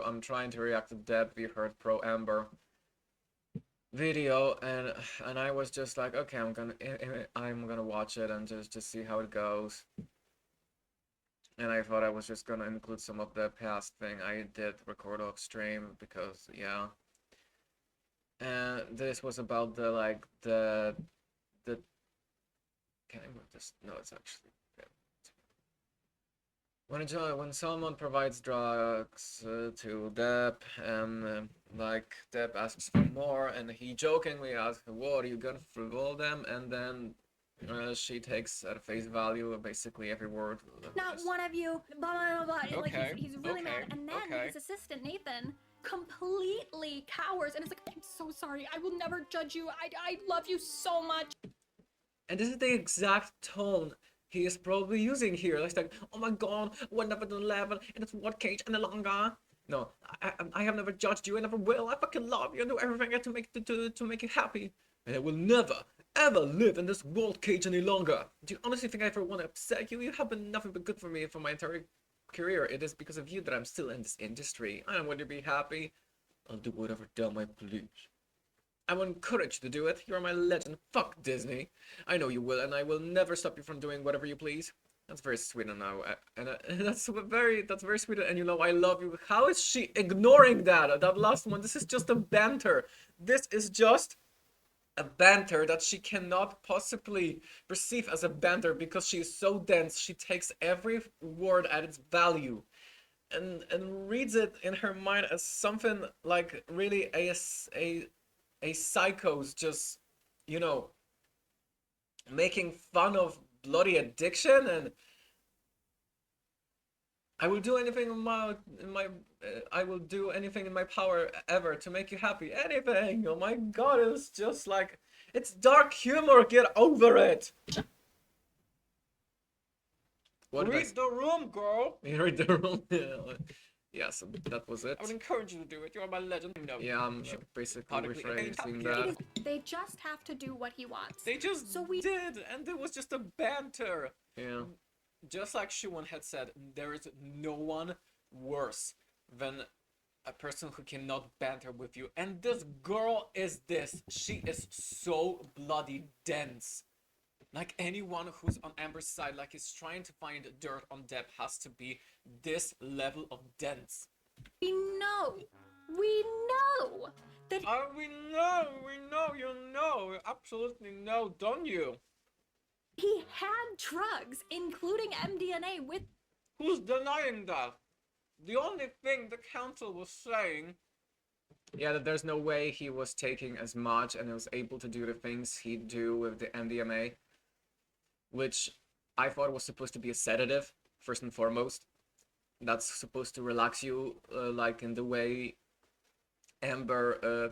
I'm trying to react to Depp. We heard pro Amber video, and I was just like, okay, I'm gonna watch it and just see how it goes. And I thought I was just gonna include some of the past thing I did record off stream because yeah. And this was about the can I move this? No, it's actually yeah. When someone provides drugs to Depp, and like Depp asks for more, and he jokingly asks, "What are you gonna frivol them?" And then she takes at face value basically every word. Not one of you, blah blah blah blah. Like Okay, he's really okay, mad, and then okay. his assistant Nathan completely cowers and is like, "I'm so sorry. I will never judge you. I love you so much." And this is the exact tone he is probably using here. Like, oh my god, we're never done 11, and it's what cage and longer. No, I have never judged you. I never will. I fucking love you and do everything I can to make you happy. And I will never, ever live in this world cage any longer. Do you honestly think I ever want to upset you? You have been nothing but good for me for my entire career. It is because of you that I'm still in this industry. I want you to be happy. I'll do whatever damn I please. I will encourage you to do it. You're my legend. Fuck Disney. I know you will, and I will never stop you from doing whatever you please. That's very sweet, and now, and that's very sweet. And you know, I love you. How is she ignoring that? That last one. This is just a banter. This is just a banter that she cannot possibly perceive as a banter because she is so dense. She takes every word at its value and reads it in her mind as something like really a psycho's just, you know, making fun of bloody addiction. And I will do anything I will do anything in my power ever to make you happy. Anything. Oh my god, it's just like, it's dark humor. Get over it. What Read the room, girl! You read the room. Yeah, so that was it. I would encourage you to do it. You're my legend. No. Yeah, I'm basically rephrasing that. They just have to do what he wants. They just So we did, and it was just a banter. Yeah. Just like Shuwon had said, there is no one worse than a person who cannot banter with you. And this girl is this. She is so bloody dense. Like anyone who's on Amber's side, like is trying to find dirt on Depp, has to be this level of dense. we know, we know that We know, you know, absolutely know, don't you? he had drugs, including MDMA, with. Who's denying that? The only thing the council was saying. Yeah, that there's no way he was taking as much and was able to do the things he'd do with the MDMA, which I thought was supposed to be a sedative, first and foremost. That's supposed to relax you, like in the way Amber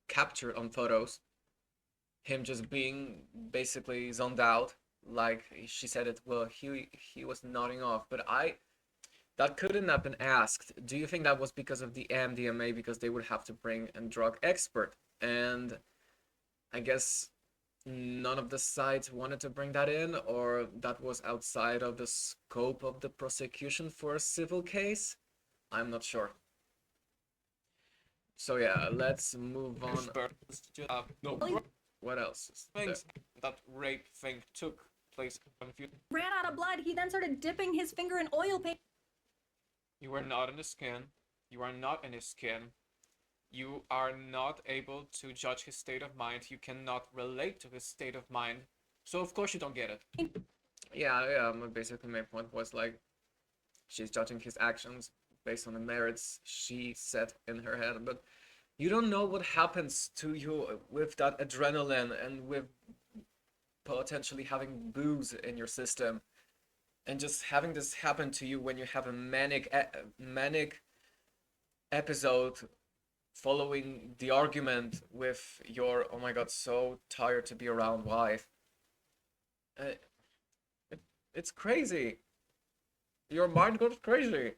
captured on photos. Him just being basically zoned out, like she said it. Well, he was nodding off, but that couldn't have been asked. Do you think that was because of the MDMA? Because they would have to bring a drug expert, and I guess none of the sides wanted to bring that in, or that was outside of the scope of the prosecution for a civil case. I'm not sure. So yeah, let's move on. No, What else is there? things that rape thing took place on few. Ran out of blood. He then started dipping his finger in oil paint. You are not in his skin. You are not in his skin. You are not able to judge his state of mind. You cannot relate to his state of mind. So of course you don't get it. Yeah. Basically, my point was like, she's judging his actions based on the merits she set in her head, but you don't know what happens to you with that adrenaline and with potentially having booze in your system, and just having this happen to you when you have a manic episode following the argument with your, oh my god, so tired to be around wife. Uh, it's crazy. Your mind goes crazy.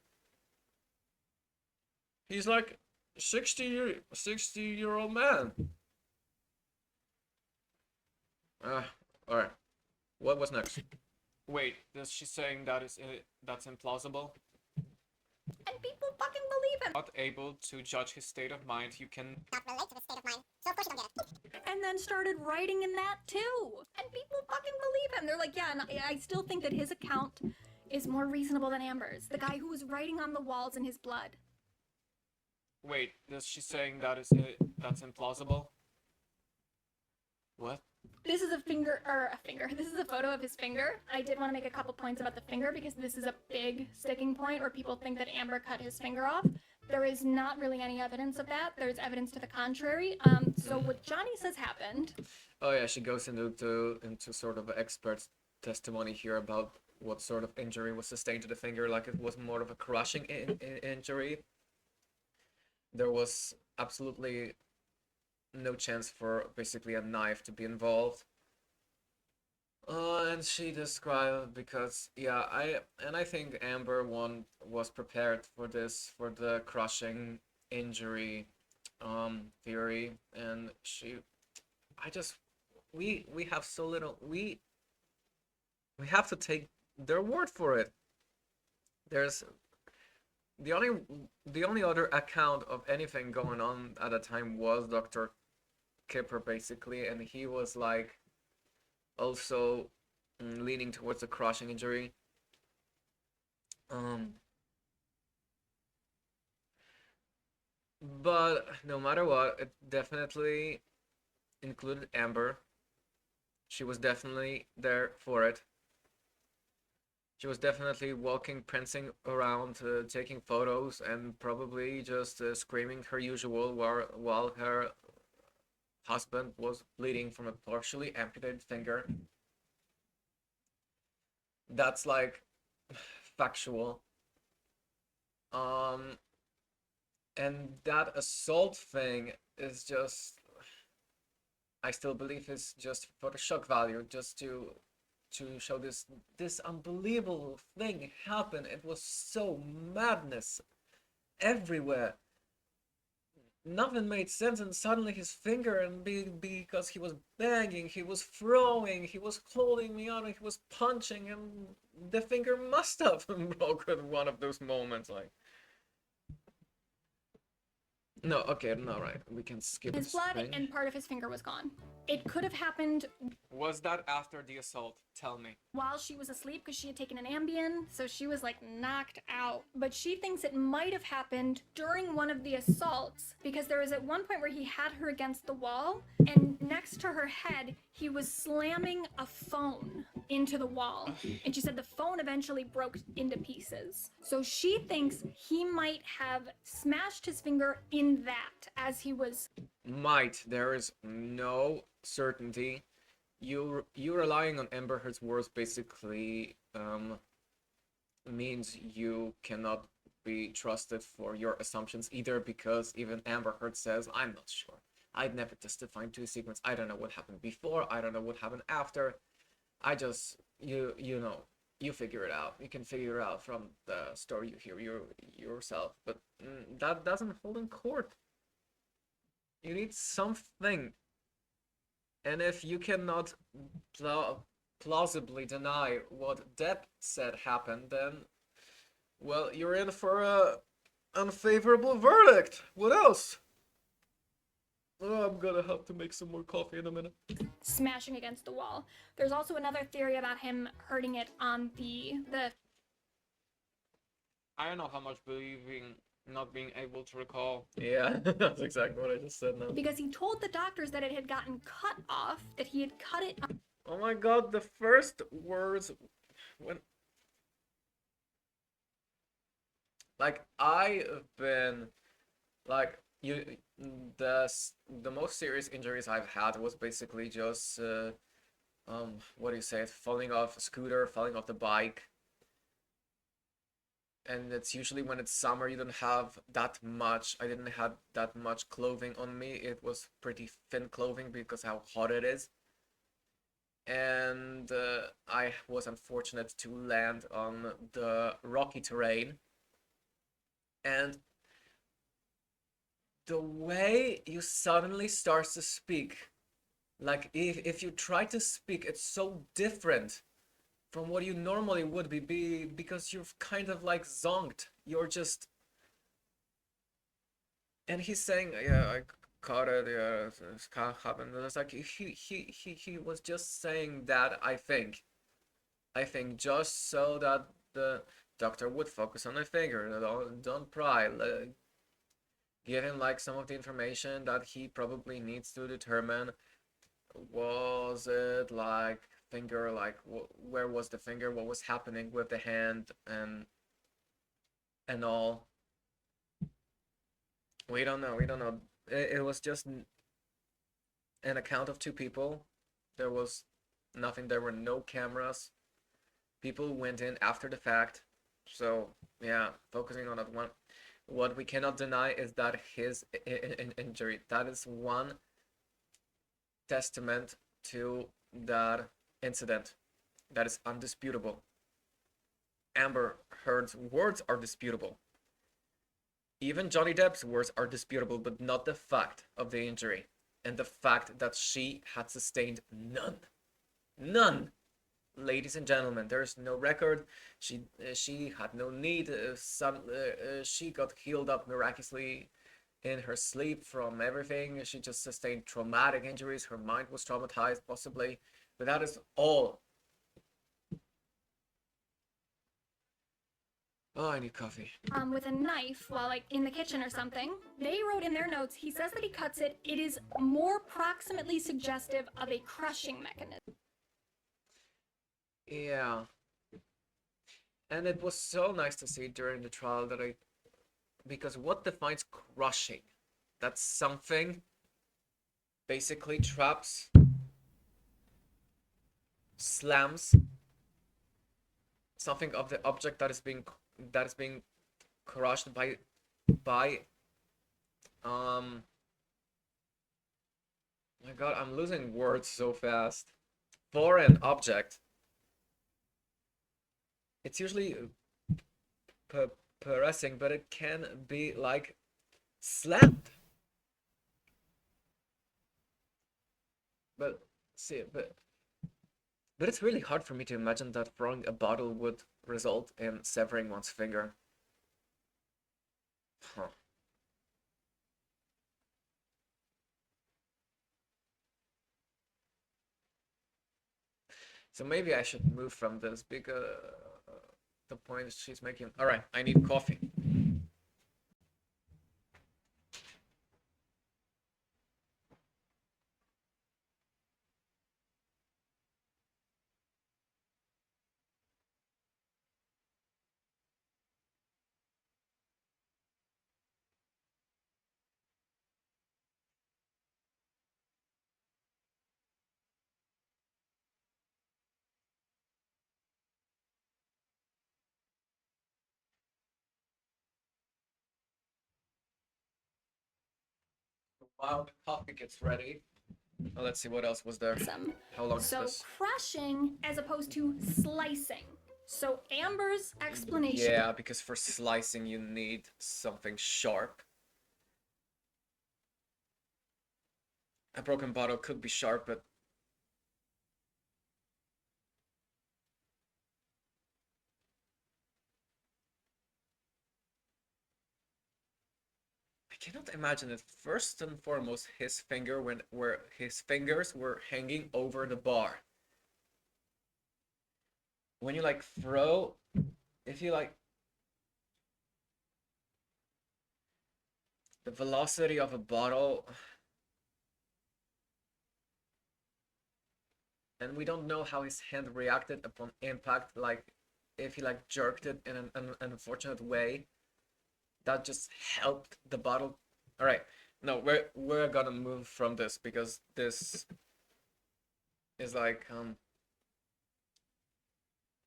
He's like 60-year-old man. Alright. What was next? Wait, is she saying that that's implausible? and people fucking believe him. Not able to judge his state of mind. You can not relate to the state of mind, so of course you don't get it. And then started writing in that too. And people fucking believe him. They're like, yeah, and I still think that his account is more reasonable than Amber's. The guy who was writing on the walls in his blood. wait. Is she saying that's implausible? What? This is a finger. This is a photo of his finger. I did want to make a couple points about the finger because this is a big sticking point where people think that Amber cut his finger off. There is not really any evidence of that. There's evidence to the contrary. So what Johnny says happened. Oh yeah, she goes into sort of expert testimony here about what sort of injury was sustained to the finger, like it was more of a crushing injury. There was absolutely no chance for basically a knife to be involved. And she described because yeah, I think Amber one was prepared for this, for the crushing injury theory, and we have so little, we have to take their word for it. There's the only other account of anything going on at the time was Dr. Kipper basically, and he was like also leaning towards a crushing injury. But no matter what, it definitely included Amber. She was definitely there for it. She was definitely walking, prancing around, taking photos, and probably just screaming her usual while her husband was bleeding from a partially amputated finger. That's like factual. And that assault thing is just, I still believe it's just for the shock value, just to show this unbelievable thing happen. It was so madness everywhere. Nothing made sense, and suddenly his finger, and because he was banging, he was throwing, he was holding me out, and he was punching, and the finger must have broken one of those moments, like. No, okay, no, right. We can skip His this blood thing. and part of his finger was gone. It could have happened Was that after the assault? Tell me. while she was asleep because she had taken an Ambien, so she was like knocked out. But she thinks it might have happened during one of the assaults because there was at one point where he had her against the wall, and next to her head, he was slamming a phone into the wall. And she said the phone eventually broke into pieces. So she thinks he might have smashed his finger in that as he was. Might. There is no certainty. You relying on Amber Heard's words basically means you cannot be trusted for your assumptions either, because even Amber Heard says, I'm not sure. I'd never testified to a sequence. I don't know what happened before. I don't know what happened after. I just, you know, you figure it out. You can figure it out from the story you hear yourself. But that doesn't hold in court. You need something. And if you cannot plausibly deny what Depp said happened, then, well, you're in for a unfavorable verdict. What else? Oh, I'm gonna have to make some more coffee in a minute. Smashing against the wall. There's also another theory about him hurting it on the I don't know how much not being able to recall. Yeah, that's exactly what I just said now. because he told the doctors that it had gotten cut off, that he had cut it. Oh my god, the first words when like I've been like the most serious injuries I've had was basically just what do you say, falling off a scooter, falling off the bike. And it's usually when it's summer, you don't have that much. I didn't have that much clothing on me. It was pretty thin clothing because how hot it is. And I was unfortunate to land on the rocky terrain. And the way you suddenly start to speak, like if you try to speak, it's so different from what you normally would be because you're kind of like zonked. You're just And he's saying, yeah, I caught it, yeah, this can't happen. And it's like he was just saying that, I think just so that the doctor would focus on the finger. Don't pry. Give him like some of the information that he probably needs to determine. Was it like finger, like where was the finger, what was happening with the hand, and all. We don't know. We don't know. It was just an account of two people. There was nothing. There were no cameras. People went in after the fact. So yeah, focusing on that one. What we cannot deny is that his injury. That is one testament to that incident. That is undisputable. Amber Heard's words are disputable. Even Johnny Depp's words are disputable, but not the fact of the injury and the fact that she had sustained none. None. Ladies and gentlemen, there's no record. She had no need. She got healed up miraculously in her sleep from everything. She just sustained traumatic injuries. Her mind was traumatized, possibly, but that is all. Oh, I need coffee. With a knife while like in the kitchen or something. They wrote in their notes, he says that he cuts it. It is more proximately suggestive of a crushing mechanism. Yeah. And it was so nice to see during the trial that because what defines crushing? That's something basically traps, slams something of the object that is being crushed by my god, I'm losing words so fast. Foreign object. It's usually pressing, but it can be like slammed. But see, but it's really hard for me to imagine that throwing a bottle would result in severing one's finger. Huh. So maybe I should move from this because the point she's making. All right, I need coffee. While the coffee gets ready, well, let's see what else was there. How long is So this? crushing as opposed to slicing. So Amber's explanation. Yeah, because for slicing you need something sharp. A broken bottle could be sharp, but I cannot imagine it. First and foremost, his fingers were hanging over the bar. When you like throw, if you like the velocity of a bottle, and we don't know how his hand reacted upon impact, like if he like jerked it in an unfortunate way that just helped the bottle. All right, no, we're gonna move from this because this is like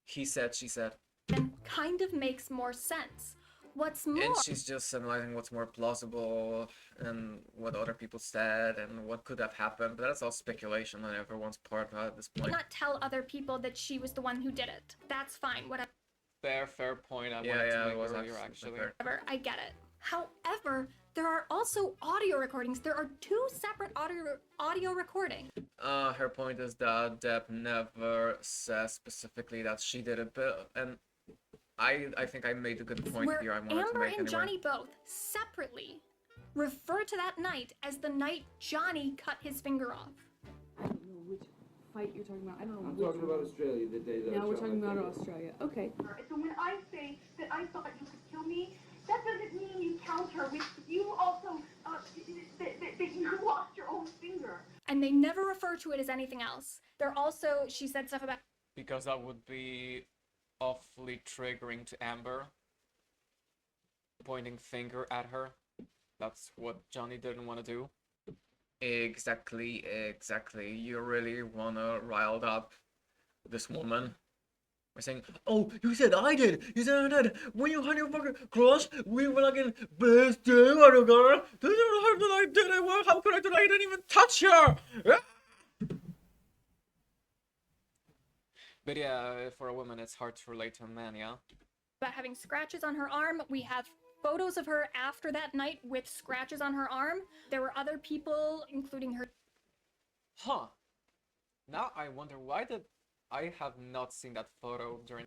he said, she said, And kind of makes more sense. What's more, and she's just analyzing what's more plausible and what other people said and what could have happened. But that's all speculation on everyone's part at this point. not tell other people that she was the one who did it. That's fine, whatever. Fair point. I Yeah, wanted yeah, to it make was earlier, actually actually. fair. I get it. However, there are also audio recordings. There are two separate audio recordings. Her point is that Depp never says specifically that she did it, but and I think I made a good point where here. I wanted to Amber make and anyway. Johnny both separately refer to that night as the night Johnny cut his finger off. I don't know which fight you're talking about. I don't know. I'm which talking about Australia, the day that Now I we're shot talking my about finger. Australia. Okay. So when I say that I thought you could kill me, that doesn't mean you counter with you also that you lost your own finger. And they never refer to it as anything else. They're also, she said stuff about Because that would be awfully triggering to Amber. Pointing finger at her. That's what Johnny didn't want to do. Exactly. You really wanna rile up this woman. By saying, oh, you said I did. You said I did. When you had your fucking cross, we were like in best day, little girl. This is how did I did it? Well, how could I do it? I didn't even touch her. But yeah, for a woman, it's hard to relate to a man, yeah? having scratches on her arm. We have photos of her after that night with scratches on her arm. There were other people, including her. Huh. Now I wonder why did I have not seen that photo during.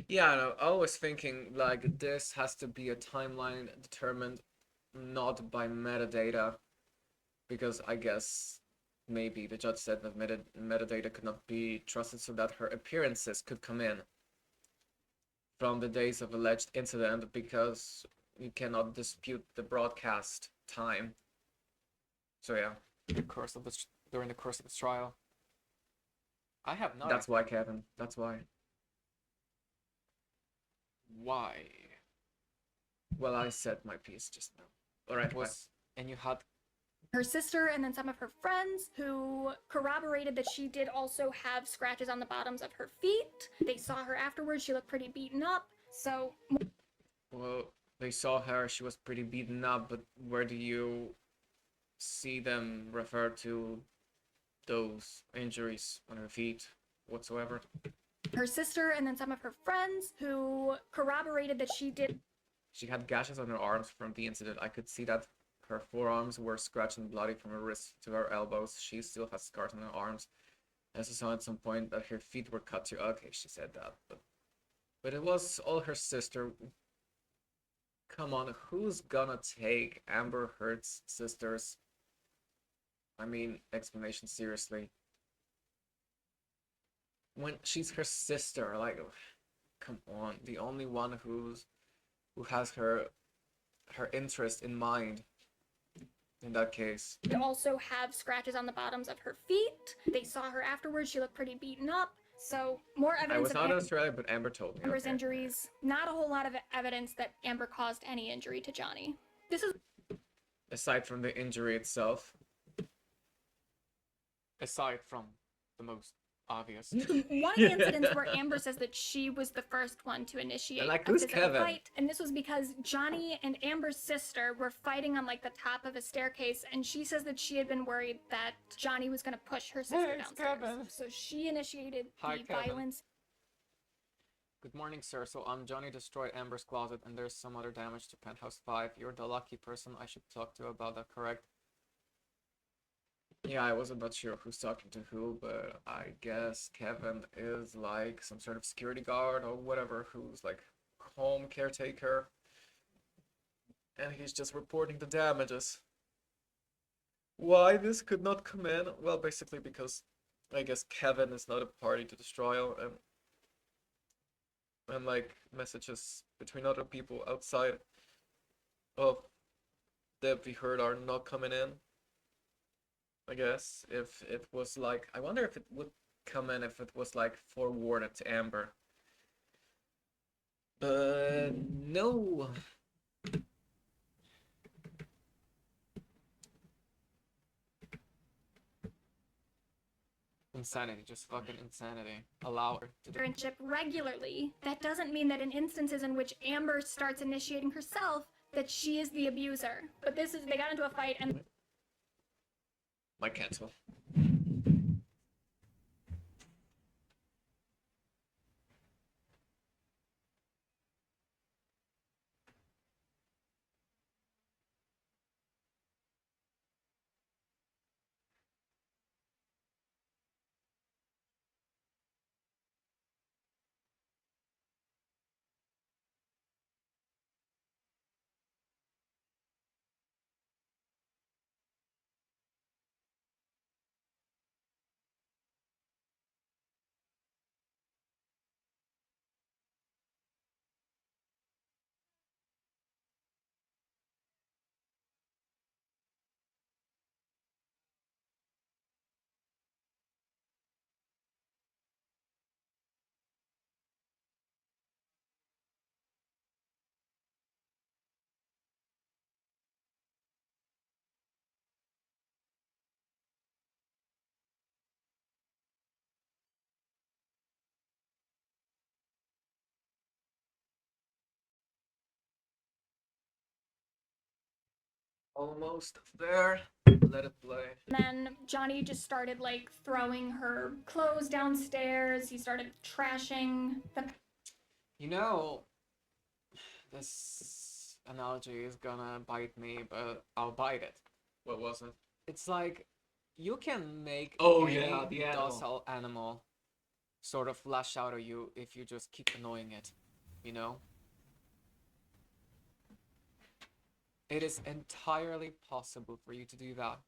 Yeah, no, I was thinking like this has to be a timeline determined not by metadata, because I guess maybe the judge said that metadata could not be trusted, so that her appearances could come in from the days of alleged incident, because you cannot dispute the broadcast time. So yeah, During the course of this trial. I have not. that's why, Kevin. That's why. Why? Well, I said my piece just now. All right, And you had Her sister and then some of her friends who corroborated that she did also have scratches on the bottoms of her feet. They saw her afterwards. She looked pretty beaten up. So, well, they saw her. She was pretty beaten up, but where do you see them refer to those injuries on her feet whatsoever? her sister and then some of her friends who corroborated that she did. She had gashes on her arms from the incident. I could see that her forearms were scratched and bloody from her wrists to her elbows. She still has scars on her arms. I also saw at some point that her feet were cut too. Okay, she said that, but it was all her sister. Come on, who's gonna take Amber Heard's sister's, I mean, explanation seriously? When she's her sister, like, come on, the only one who has her interest in mind in that case. Also have scratches on the bottoms of her feet. They saw her afterwards. She looked pretty beaten up. So more I evidence was of not in Australia, but Amber told me. Amber's Okay. injuries. Not a whole lot of evidence that Amber caused any injury to Johnny. This is Aside from the injury itself. aside from the most obvious. one of the incidents where Amber says that she was the first one to initiate Like, a who's physical Kevin? fight, and this was because Johnny and Amber's sister were fighting on like the top of a staircase, and she says that she had been worried that Johnny was going to push her sister Hey, it's downstairs. Kevin. So she initiated Hi, the Kevin. violence. Good morning, sir. So Johnny destroyed Amber's closet and there's some other damage to Penthouse 5. You're the lucky person I should talk to about that, correct? Yeah, I wasn't not sure who's talking to who, but I guess Kevin is like some sort of security guard or whatever, who's like home caretaker. And he's just reporting the damages. Why this could not come in? Well, basically because I guess Kevin is not a party to this trial, and like messages between other people outside of Depp we heard are not coming in. I guess if it was like, I wonder if it would come in if it was like forwarded to Amber. But no. Insanity, just fucking insanity. Allow her to do. Friendship regularly. That doesn't mean that in instances in which Amber starts initiating herself, that she is the abuser. But this is, they got into a fight and Might cancel. Almost there. Let it play. Then Johnny just started like throwing her clothes downstairs. He started trashing the You know, this analogy is gonna bite me, but I'll bite it. What was it? It's like you can make Oh, any yeah, the animal. docile animal sort of lash out at you if you just keep annoying it, you know? It is entirely possible for you to do that.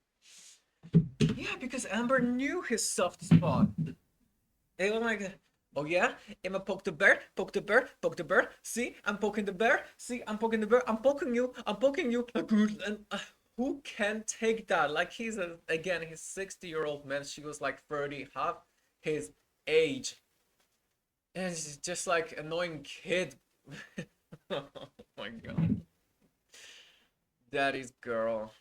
Yeah, because Amber knew his soft spot. It was like, oh yeah, Emma poke the bear, poke the bear, poke the bear. See, I'm poking the bear. See, I'm poking the bear. I'm poking you. I'm poking you. Good. And who can take that? Like he's again, he's 60-year-old man. She was like 30, half his age, and she's just like annoying kid. Oh my god, daddy's girl.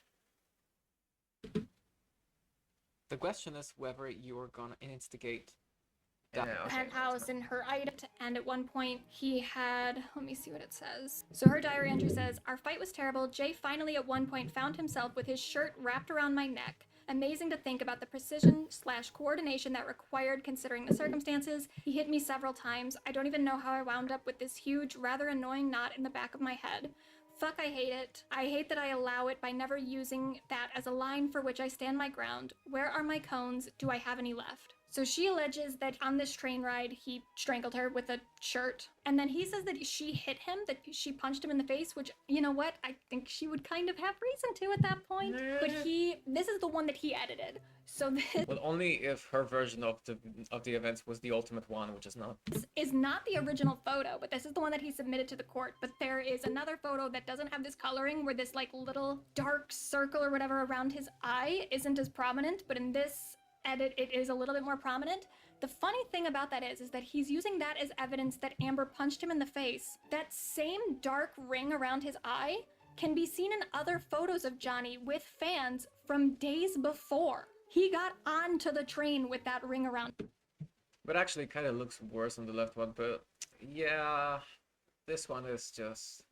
The question is whether you're gonna instigate Yeah, that. okay, penthouse in her item. And at one point, he had, let me see what it says. So her diary entry says, "Our fight was terrible. Jay finally at one point found himself with his shirt wrapped around my neck. Amazing to think about the precision/coordination that required considering the circumstances. He hit me several times. I don't even know how I wound up with this huge, rather annoying knot in the back of my head. Fuck, I hate it. I hate that I allow it by never using that as a line for which I stand my ground. Where are my cones? Do I have any left?" So she alleges that on this train ride, he strangled her with a shirt. And then he says that she hit him, that she punched him in the face, which, you know what? I think she would kind of have reason to at that point. But this is the one that he edited. So this Well, only if her version of the events was the ultimate one, which is not. is not the original photo, but this is the one that he submitted to the court. But there is another photo that doesn't have this coloring, where this like little dark circle or whatever around his eye isn't as prominent. But in this edit, it is a little bit more prominent. The funny thing about that is that he's using that as evidence that Amber punched him in the face. That same dark ring around his eye can be seen in other photos of Johnny with fans from days before. He got onto the train with that ring around But actually, it kind of looks worse on the left one. But yeah, this one is just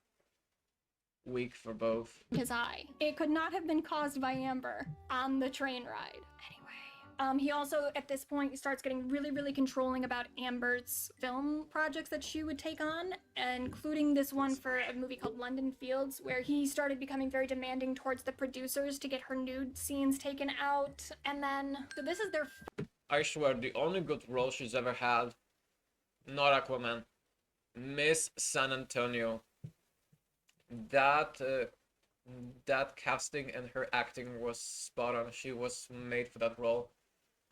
weak for both. his eye. It could not have been caused by Amber on the train ride. Anyway, he also at this point starts getting really controlling about Amber's film projects that she would take on, including this one for a movie called London Fields, where he started becoming very demanding towards the producers to get her nude scenes taken out. And then, so this is their I swear, the only good role she's ever had, not Aquaman, Miss San Antonio. That that casting and her acting was spot on. She was made for that role.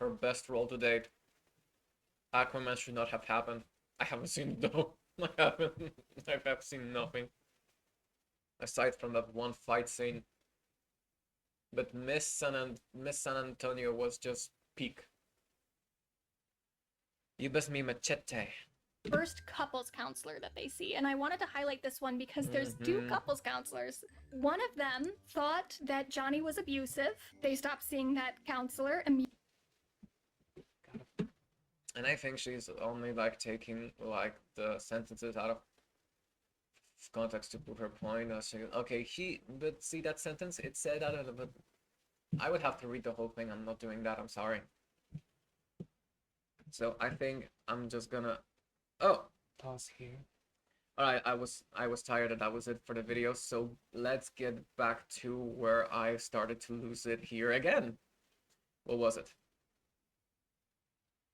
Her best role to date. Aquaman should not have happened. I haven't seen it though. I haven't. I have seen nothing aside from that one fight scene. But Miss San Antonio was just peak. You best me machete. first couples counselor that they see. And I wanted to highlight this one because there's two couples counselors. One of them thought that Johnny was abusive. They stopped seeing that counselor immediately. And I think she's only like taking like the sentences out of context to prove her point. Okay, but see that sentence? It said that, but I would have to read the whole thing. I'm not doing that. I'm sorry. So I think I'm just gonna. Oh, Pause here. all right. I was tired, and that was it for the video. So let's get back to where I started to lose it here again. What was it?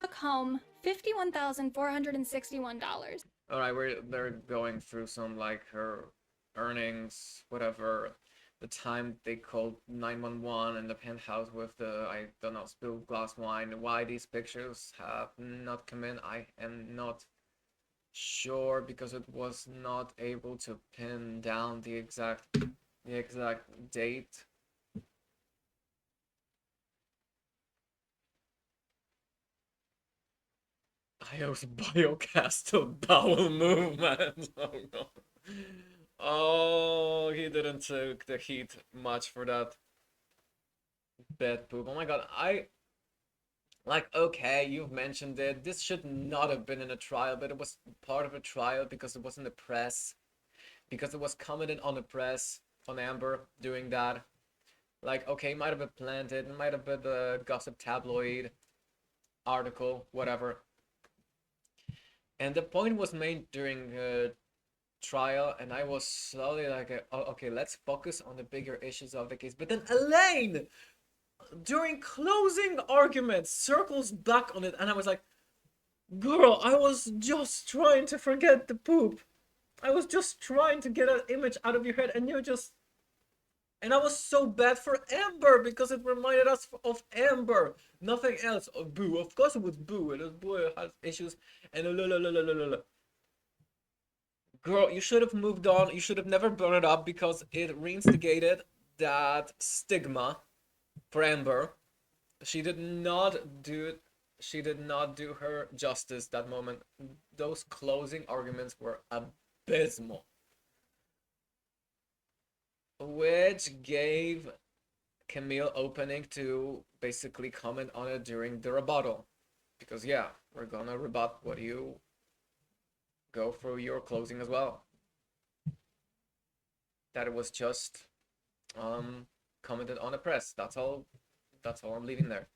Took home $51,461. All right, they're going through some like her earnings, whatever. The time they called 911 in the penthouse with the, I don't know, spilled glass wine. Why these pictures have not come in, I am not sure, because it was not able to pin down the exact date. Io's biocastle bowel movement. Oh no. Oh, he didn't take the heat much for that bed poop. Oh my god, okay, you've mentioned it. This should not have been in a trial, but it was part of a trial because it was in the press. Because it was commented on the press, on Amber doing that. Like, okay, might have been planted, it might have been the gossip tabloid article, whatever. And the point was made during trial, and I was slowly like, oh, okay, let's focus on the bigger issues of the case. But then Elaine, during closing arguments, circles back on it, and I was like, girl, I was just trying to forget the poop. I was just trying to get an image out of your head, and you just. And I was so bad for Amber because it reminded us of Amber. Nothing else. Oh, Boo. Of course it was Boo. And Boo has issues. And la la la la la la. Girl, you should have moved on. You should have never brought it up because it reinstigated that stigma for Amber. She did not do she did not do her justice that moment. Those closing arguments were abysmal. Which gave Camille opening to basically comment on it during the rebuttal. Because yeah, we're gonna rebut what you go through your closing as well. That it was just commented on the press. That's all I'm leaving there.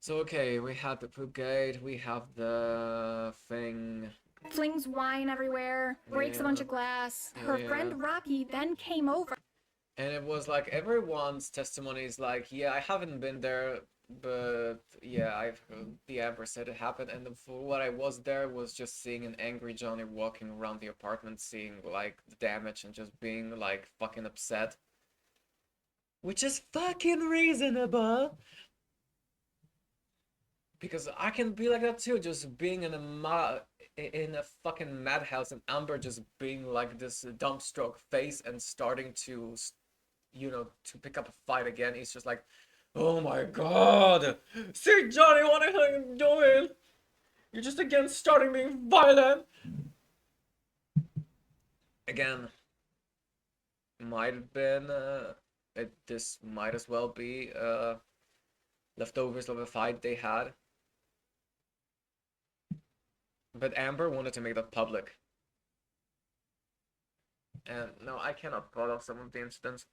So okay, we had the poop gate, we have the thing. Flings wine everywhere, breaks a bunch of glass. Her friend Rocky then came over. And it was like everyone's testimony is like, yeah, I haven't been there, but yeah, I've heard the Amber said it happened. And for what I was there was just seeing an angry Johnny walking around the apartment, seeing like the damage and just being like fucking upset. Which is fucking reasonable. Because I can be like that too, just being in a fucking madhouse, and Amber just being like this dumbstruck face and starting to, to pick up a fight again. He's just like, oh my god, see Johnny, what are you doing? You're just again starting being violent. Again, might have been, this might as well be leftovers of a fight they had. But Amber wanted to make that public. And no, I cannot brought up some of the incidents,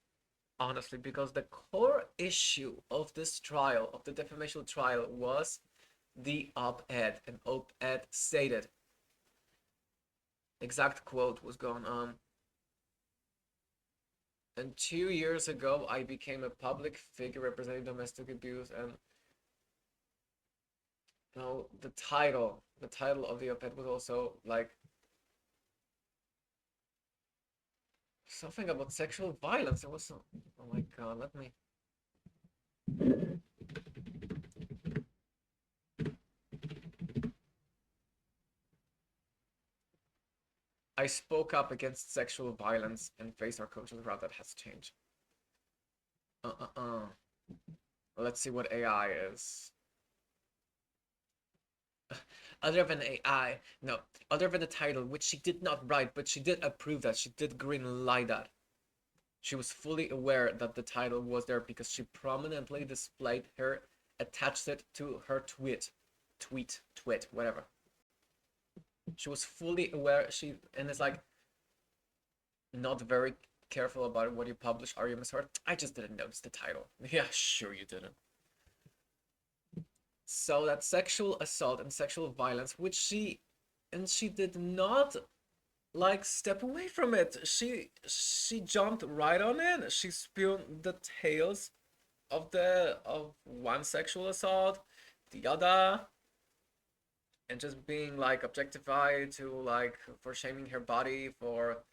honestly, because the core issue of this trial, of the defamation trial, was the op-ed. An op-ed stated, exact quote was going on. And 2 years ago, I became a public figure representing domestic abuse, and no, the title of the op-ed was also like something about sexual violence. There was some. Oh my god, let me. I spoke up against sexual violence and faced our cultural route that has changed. Let's see what AI is. Other than AI, no, other than the title, which she did not write, but she did approve that, she did green light that. She was fully aware that the title was there because she prominently displayed her, attached it to her tweet, whatever. She was fully aware, and it's like, not very careful about what you publish, are you misheard? I just didn't notice the title. Yeah, sure you didn't. So that sexual assault and sexual violence, which she did not like step away from it. She jumped right on in. She spewed the tales of one sexual assault, the other, and just being like objectified to like for shaming her body, for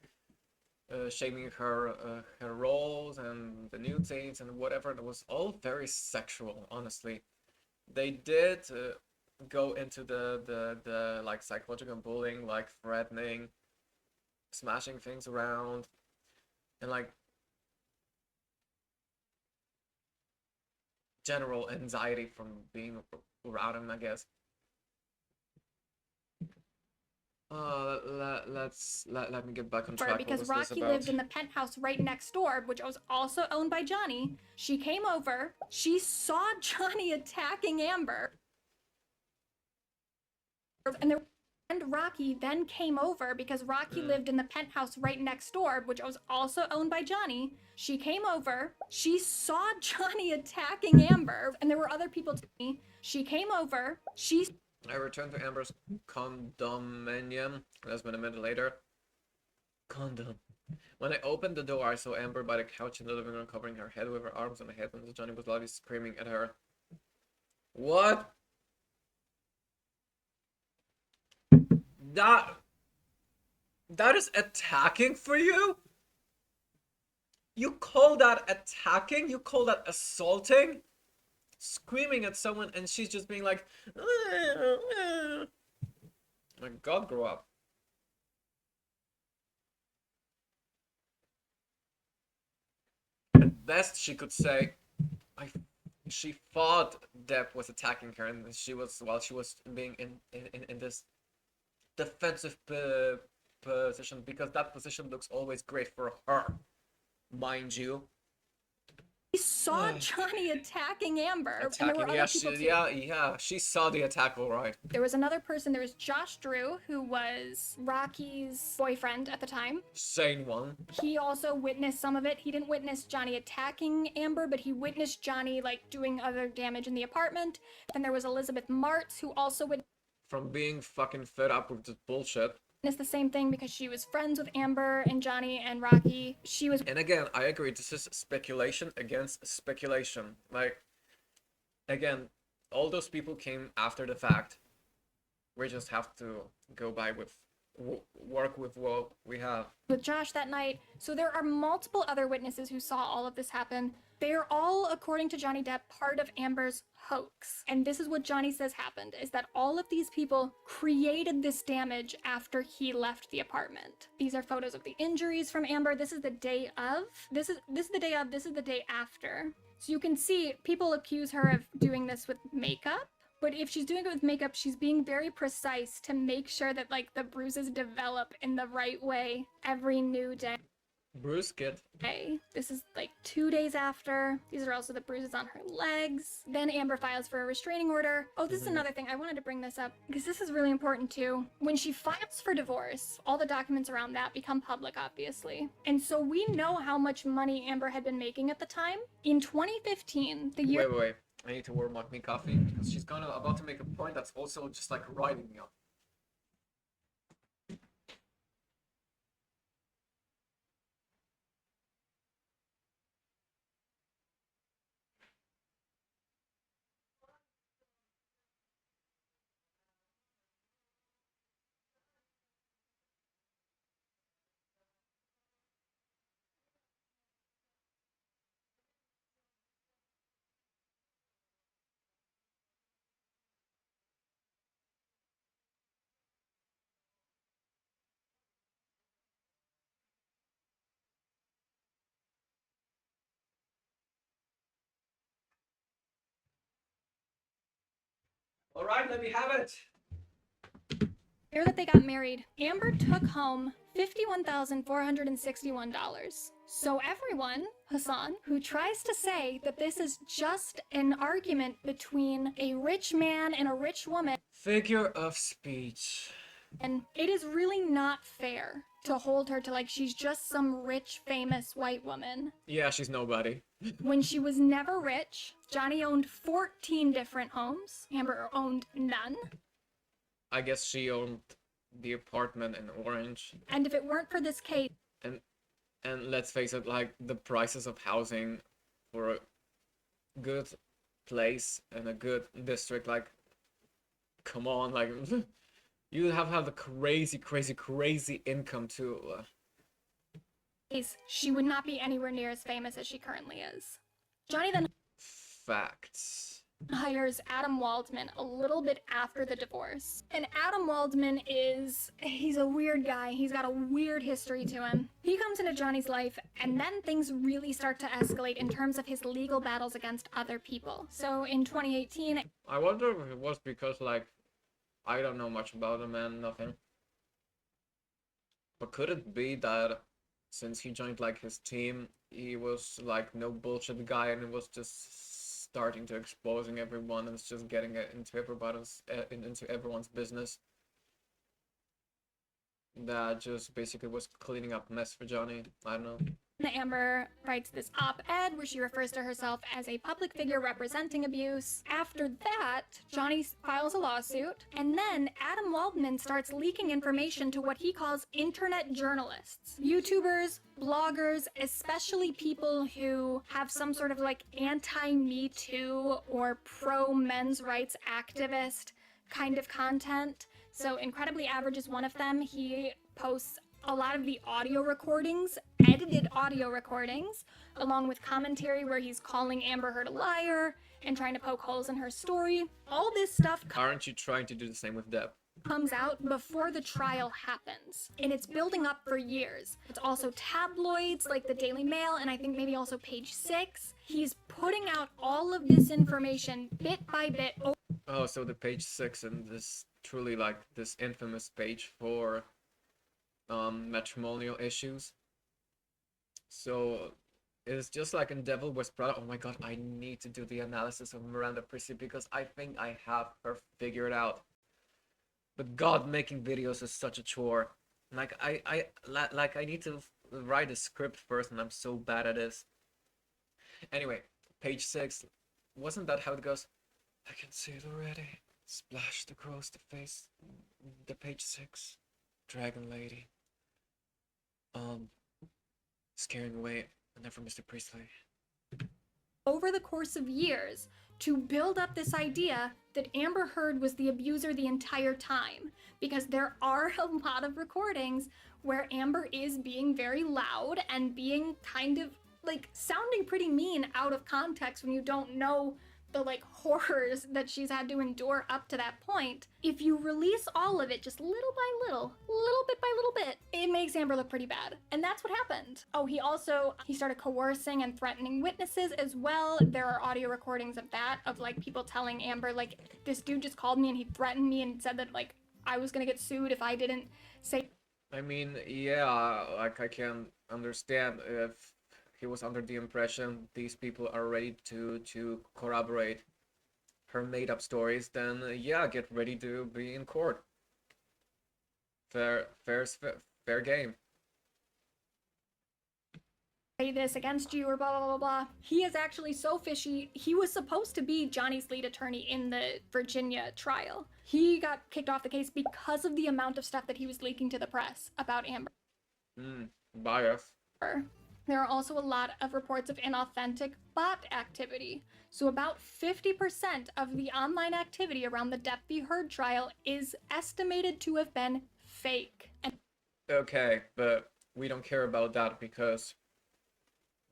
shaming her her roles and the nude scenes and whatever. It was all very sexual, honestly. They did go into the like psychological bullying, like threatening, smashing things around, and like general anxiety from being around him, I guess. Let me get back on track. Because Rocky lived in the penthouse right next door, which was also owned by Johnny. She came over. She saw Johnny attacking Amber. And there Rocky then came over because Rocky lived in the penthouse right next door, which was also owned by Johnny. She came over. She saw Johnny attacking Amber, and there were other people too. She came over. I returned to Amber's condominium less than a minute later. Condom. When I opened the door, I saw Amber by the couch in the living room covering her head with her arms on the headphones. Johnny was loudly screaming at her. What? That is attacking for you? You call that attacking? You call that assaulting? Screaming at someone and she's just being like, my god, grow up. At best she could say, she thought Depp was attacking her and she was, while she was being in this defensive position, because that position looks always great for her, mind you. saw Johnny attacking Amber, and there Attacking, were yeah, other people too. yeah, she saw the attack, all right. There was another person. There was Josh Drew, who was Rocky's boyfriend at the time. Sane one. He also witnessed some of it. He didn't witness Johnny attacking Amber, but he witnessed Johnny like doing other damage in the apartment. Then there was Elizabeth Martz, who also From being fucking fed up with this bullshit. witnessed the same thing because she was friends with Amber and Johnny and Rocky. She was And again, I agree, this is speculation against speculation. Like, again, all those people came after the fact. We just have to go by with, work with what we have. with Josh that night. So there are multiple other witnesses who saw all of this happen. They are all, according to Johnny Depp, part of Amber's hoax. And this is what Johnny says happened, is that all of these people created this damage after he left the apartment. These are photos of the injuries from Amber. This is the day of. This is the day of, this is the day after. So you can see people accuse her of doing this with makeup. But if she's doing it with makeup, she's being very precise to make sure that like the bruises develop in the right way every new day. Bruce kid. This is like 2 days after. These are also the bruises on her legs. Then Amber files for a restraining order. Oh, this is another thing. I wanted to bring this up because this is really important too. When she files for divorce, all the documents around that become public, obviously. And so we know how much money Amber had been making at the time. In 2015, the year Wait. I need to warm up my coffee because she's about to make a point that's also just like riding me up. All right, let me have it. year that they got married, Amber took home $51,461. So everyone, Hassan, who tries to say that this is just an argument between a rich man and a rich woman, Figure of speech. and it is really not fair to hold her to like she's just some rich, famous white woman. Yeah, she's nobody. When she was never rich, Johnny owned 14 different homes. Amber owned none. I guess she owned the apartment in Orange. And if it weren't for this case, And let's face it, like, the prices of housing for a good place and a good district, like, come on, like, you have the crazy income to... she would not be anywhere near as famous as she currently is. Johnny then Facts. hires Adam Waldman a little bit after the divorce. And Adam Waldman he's a weird guy. He's got a weird history to him. He comes into Johnny's life, and then things really start to escalate in terms of his legal battles against other people. So in 2018, I wonder if it was because, like, I don't know much about the man, nothing. But could it be that since he joined, like, his team, he was, like, no bullshit guy and it was just starting to exposing everyone and it's just getting it into everyone's business? that just basically was cleaning up mess for Johnny. I don't know. Amber writes this op-ed where she refers to herself as a public figure representing abuse. After that, Johnny files a lawsuit, and then Adam Waldman starts leaking information to what he calls internet journalists, YouTubers, bloggers, especially people who have some sort of like anti-Me Too or pro-men's rights activist kind of content. So Incredibly Average is one of them. He posts a lot of the audio recordings, edited audio recordings, along with commentary where he's calling Amber Heard a liar and trying to poke holes in her story. All this stuff Aren't you trying to do the same with Depp? comes out before the trial happens, and it's building up for years. It's also tabloids like the Daily Mail and I think maybe also Page Six. He's putting out all of this information bit by bit. Oh, so the Page Six and this truly like this infamous page for matrimonial issues. So it's just like in Devil Wears Prada. Oh my god, I need to do the analysis of Miranda Priestly because I think I have her figured out. But god, making videos is such a chore. Like I need to write a script first, and I'm so bad at this. Anyway, Page Six, wasn't that how it goes? I can see it already. Splashed across the face. The Page Six, Dragon Lady. Scaring away never Mr. Priestley. Over the course of years to build up this idea that Amber Heard was the abuser the entire time, because there are a lot of recordings where Amber is being very loud and being kind of like sounding pretty mean out of context when you don't know the like horrors that she's had to endure up to that point. If you release all of it just little by little bit by little bit, it makes Amber look pretty bad. And that's what happened. Oh, he started coercing and threatening witnesses as well. There are audio recordings of that, of like people telling Amber like, this dude just called me and he threatened me and said that like I was gonna get sued if I didn't say. I mean, yeah, like I can understand if he was under the impression these people are ready to corroborate her made-up stories, then yeah, get ready to be in court. Fair game. Say this against you or blah blah blah blah. He is actually so fishy. He was supposed to be Johnny's lead attorney in the Virginia trial. He got kicked off the case because of the amount of stuff that he was leaking to the press about Amber. Bias. There are also a lot of reports of inauthentic bot activity. So about 50% of the online activity around the Depp v. Heard trial is estimated to have been fake. And Okay, but we don't care about that because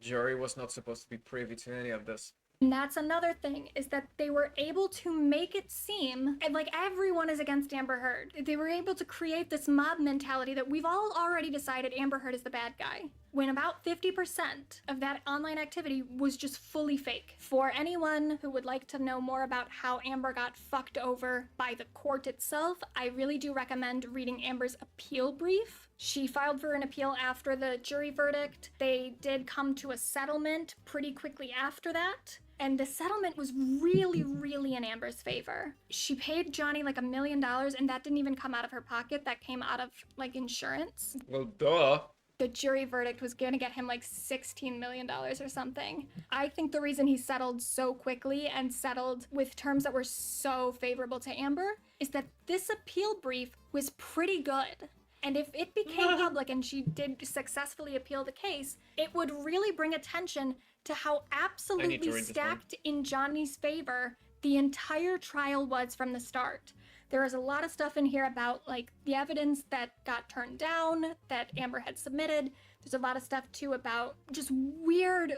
jury was not supposed to be privy to any of this. that's another thing, is that they were able to make it seem like everyone is against Amber Heard. They were able to create this mob mentality that we've all already decided Amber Heard is the bad guy, when about 50% of that online activity was just fully fake. For anyone who would like to know more about how Amber got fucked over by the court itself, I really do recommend reading Amber's appeal brief. She filed for an appeal after the jury verdict. They did come to a settlement pretty quickly after that. And the settlement was really, really in Amber's favor. She paid Johnny like $1 million, and that didn't even come out of her pocket. That came out of like insurance. Well, duh. The jury verdict was gonna get him like $16 million or something. I think the reason he settled so quickly and settled with terms that were so favorable to Amber is that this appeal brief was pretty good. And if it became public and she did successfully appeal the case, it would really bring attention to how absolutely stacked in Johnny's favor the entire trial was from the start. There is a lot of stuff in here about like the evidence that got turned down that Amber had submitted. There's a lot of stuff too about just weird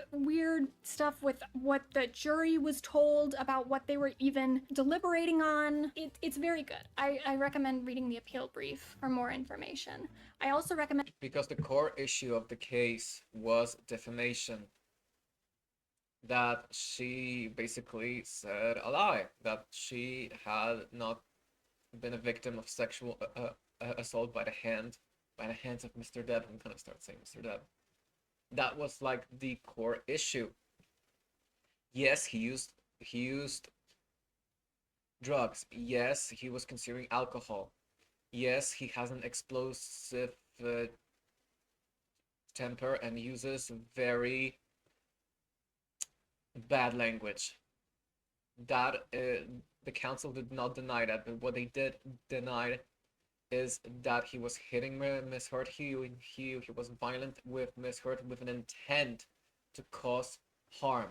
stuff with what the jury was told about what they were even deliberating on. It's very good. I recommend reading the appeal brief for more information. I also recommend... Because the core issue of the case was defamation. That she basically said a lie. That she had not been a victim of sexual assault by the hands of Mr. Depp. I'm gonna start saying Mr. Depp. That was like the core issue. Yes, he used drugs. Yes, he was consuming alcohol. Yes, he has an explosive temper and uses very bad language. That the council did not deny that, but what they did deny is that he was hitting Miss Hurt. He was violent with Miss Hurt with an intent to cause harm.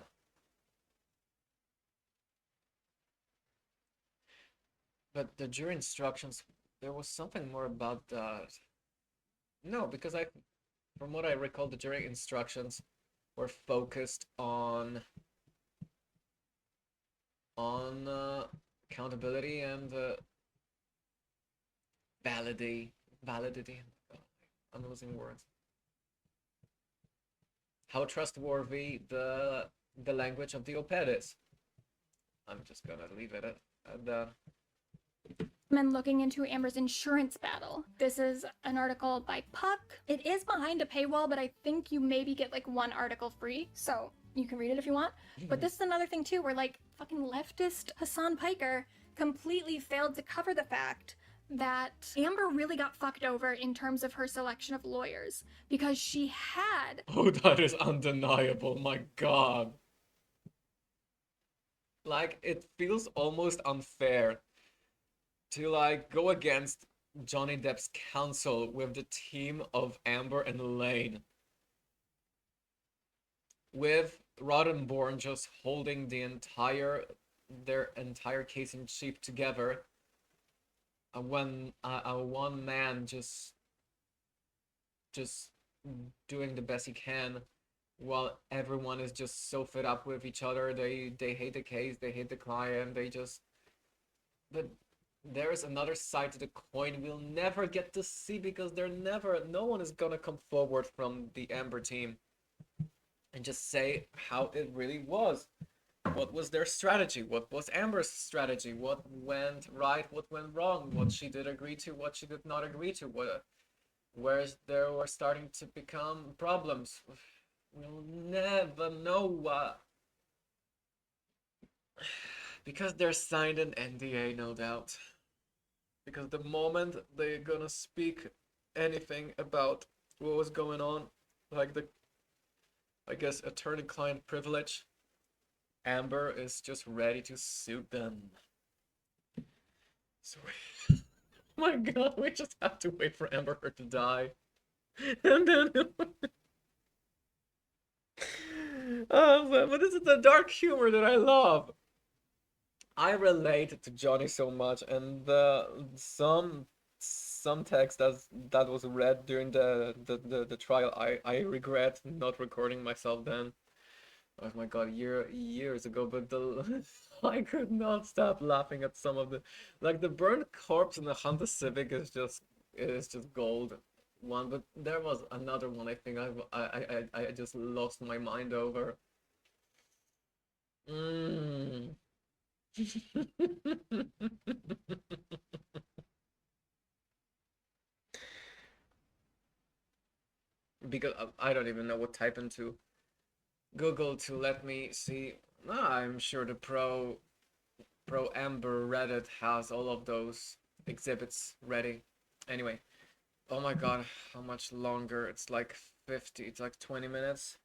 But the jury instructions, there was something more about that. No, because from what I recall, the jury instructions were focused on accountability and validity. Oh, I'm losing words. How trustworthy the language of the op-ed is. I'm just gonna leave it at that. And looking into Amber's insurance battle. This is an article by Puck. It is behind a paywall, but I think you maybe get like one article free, so you can read it if you want. But this is another thing too, where like fucking leftist Hassan Piker completely failed to cover the fact that Amber really got fucked over in terms of her selection of lawyers because she had Oh, that is undeniable, my god. Like, it feels almost unfair to like go against Johnny Depp's counsel with the team of Amber and Elaine. With Roddenborn just holding their entire case in chief together, when one man just doing the best he can, while everyone is just so fed up with each other. They hate the case, they hate the client, but there's another side to the coin we'll never get to see because no one is gonna come forward from the Amber team and just say how it really was. What was their strategy? What was Amber's strategy? What went right? What went wrong? What she did agree to? What she did not agree to? Where there were starting to become problems? We'll never know. Because they're signed an NDA, no doubt. Because the moment they're gonna speak anything about what was going on, like I guess, attorney-client privilege, Amber is just ready to sue them. So, oh my god, we just have to wait for Amber Heard to die. And then... but this is the dark humor that I love. I relate to Johnny so much, and some text that was read during the trial, I regret not recording myself then. Oh my god, years ago, but I could not stop laughing at some of the burned corpse in the Honda Civic is just gold one, but there was another one I think I just lost my mind over. Mm. Because I don't even know what type into Google to let me see. I'm sure the Pro Amber Reddit has all of those exhibits ready. Anyway, oh my god, how much longer? It's like 50, it's like 20 minutes.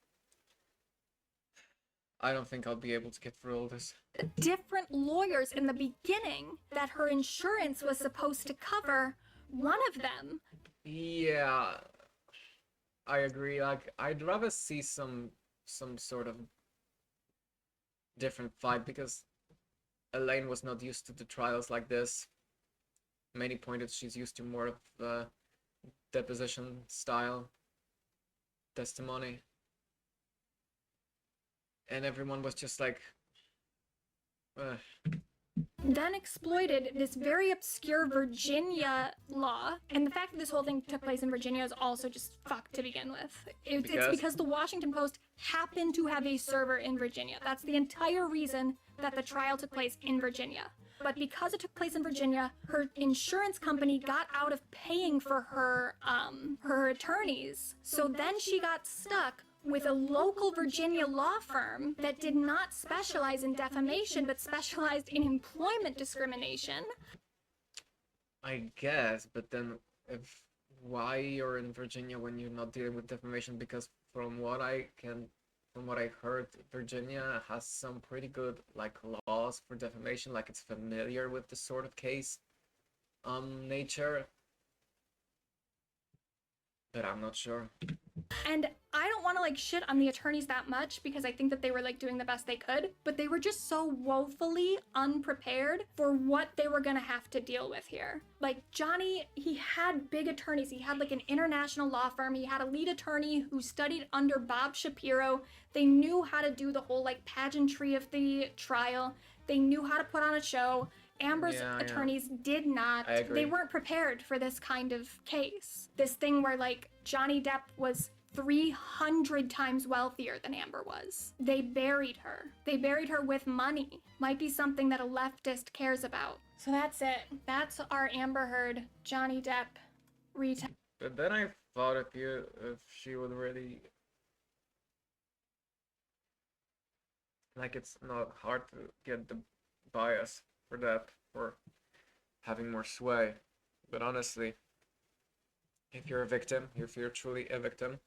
I don't think I'll be able to get through all this. different lawyers in the beginning that her insurance was supposed to cover. One of them, Yeah, I agree. Like, I'd rather see some sort of different fight because Elaine was not used to the trials like this. Many pointed she's used to more of the deposition style testimony. And everyone was just like, then exploited this very obscure Virginia law. And the fact that this whole thing took place in Virginia is also just fucked to begin with. It's because the Washington Post happened to have a server in Virginia. That's the entire reason that the trial took place in Virginia. But because it took place in Virginia, her insurance company got out of paying for her attorneys. So then she got stuck with a local Virginia law firm that did not specialize in defamation but specialized in employment discrimination. I guess, but then if why you're in Virginia when you're not dealing with defamation? Because from what I heard, Virginia has some pretty good like laws for defamation, like it's familiar with this sort of case nature, but I'm not sure. And I don't want to like shit on the attorneys that much because I think that they were like doing the best they could, but they were just so woefully unprepared for what they were going to have to deal with here. Like Johnny, he had big attorneys. He had like an international law firm. He had a lead attorney who studied under Bob Shapiro. They knew how to do the whole like pageantry of the trial. They knew how to put on a show. Amber's attorneys did not. I agree. They weren't prepared for this kind of case. This thing where like Johnny Depp was 300 times wealthier than Amber was. They buried her. They buried her with money. Might be something that a leftist cares about. So that's it. That's our Amber Heard, Johnny Depp retell. But then I thought if she would really like it's not hard to get the bias for that for having more sway. But honestly, if you're a victim, if you're truly a victim,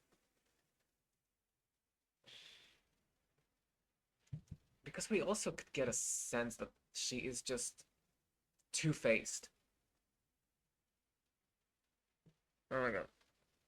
because we also could get a sense that she is just two-faced. Oh my god.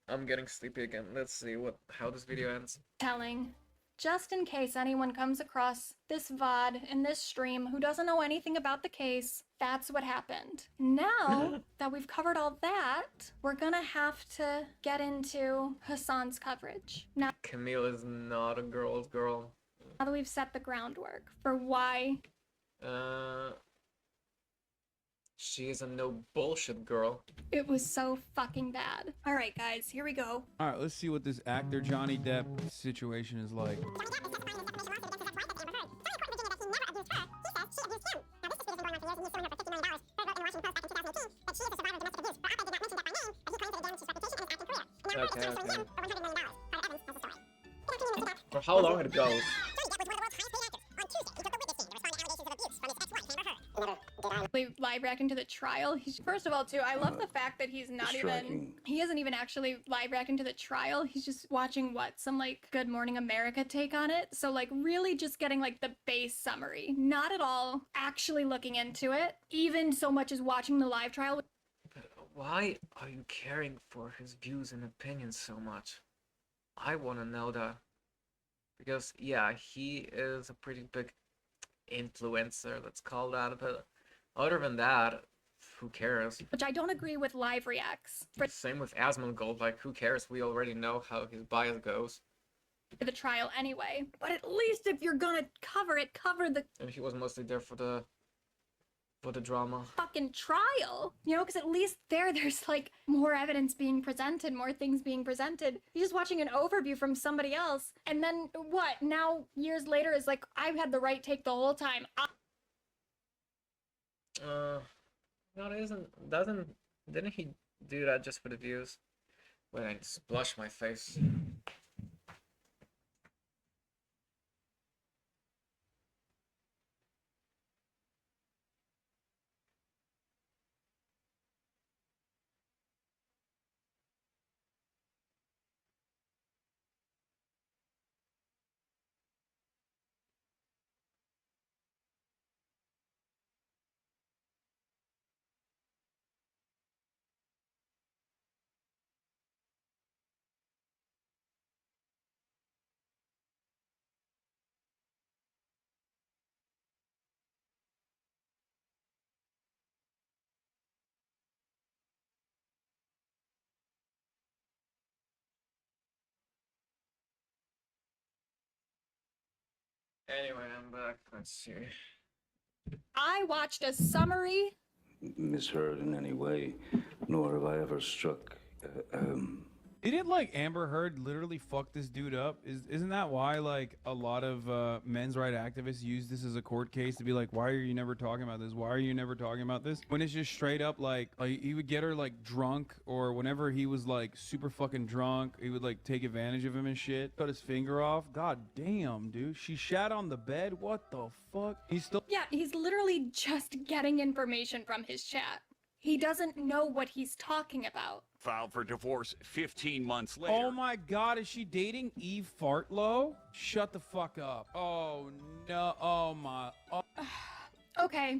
I'm getting sleepy again. Let's see how this video ends. Telling. Just in case anyone comes across this VOD in this stream who doesn't know anything about the case, that's what happened. Now that we've covered all that, we're gonna have to get into Hassan's coverage. Now Camille is not a girl's girl. that we've set the groundwork for why She is a no bullshit girl. it was so fucking bad. All right, guys, here we go. All right, let's see what this actor Johnny Depp situation is like. Okay. For how long it goes? Live reacting to the trial. First of all, too, I love the fact that he isn't even actually live reacting to the trial. He's just watching some like Good Morning America take on it. So like really just getting like the base summary, not at all actually looking into it, even so much as watching the live trial. But why are you caring for his views and opinions so much? I want to know that. Because yeah, he is a pretty big influencer, let's call that, but other than that, who cares? Which I don't agree with live reacts for Same with Asmongold, like who cares? We already know how his bias goes. the trial anyway. But at least if you're gonna cover it, cover the And he was mostly there for the drama. fucking trial, you know, because at least there's like more evidence being presented, more things being presented. You're just watching an overview from somebody else, and then what? Now years later is like I've had the right take the whole time. No, didn't he do that just for the views? Wait, I just blush my face. Anyway, I'm back. Let's see. I watched a summary. Misheard in any way, nor have I ever struck. Didn't like Amber Heard literally fuck this dude up? Isn't that why like a lot of men's right activists use this as a court case to be like, why are you never talking about this? Why are you never talking about this? When it's just straight up like he would get her like drunk, or whenever he was like super fucking drunk, he would like take advantage of him and shit. Cut his finger off. God damn, dude. She shat on the bed. What the fuck? He's still. Yeah, he's literally just getting information from his chat. He doesn't know what he's talking about. Filed for divorce 15 months later. Oh my god, is she dating Eve Fartlow? Shut the fuck up. Oh no, oh my. Oh. Okay.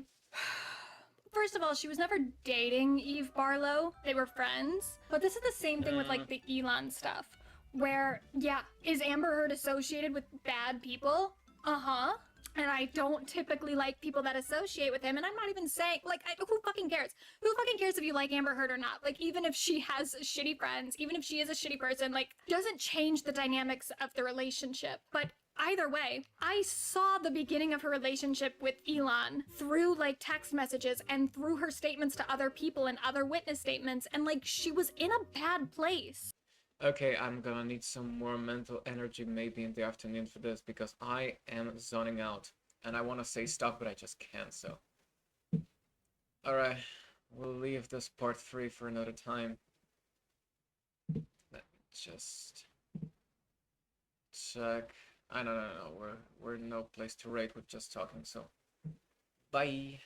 First of all, she was never dating Eve Barlow. They were friends. But this is the same thing with like the Elon stuff. Where, yeah, is Amber Heard associated with bad people? Uh-huh. And I don't typically like people that associate with him. And I'm not even saying, like, who fucking cares? Who fucking cares if you like Amber Heard or not? Like, even if she has shitty friends, even if she is a shitty person, like, doesn't change the dynamics of the relationship. But either way, I saw the beginning of her relationship with Elon through, like, text messages and through her statements to other people and other witness statements. And, like, she was in a bad place. Okay, I'm gonna need some more mental energy maybe in the afternoon for this because I am zoning out. And I want to say stuff, but I just can't, so. Alright, we'll leave this part 3 for another time. Let me just check. I don't know, we're in no place to rate with just talking, so. Bye!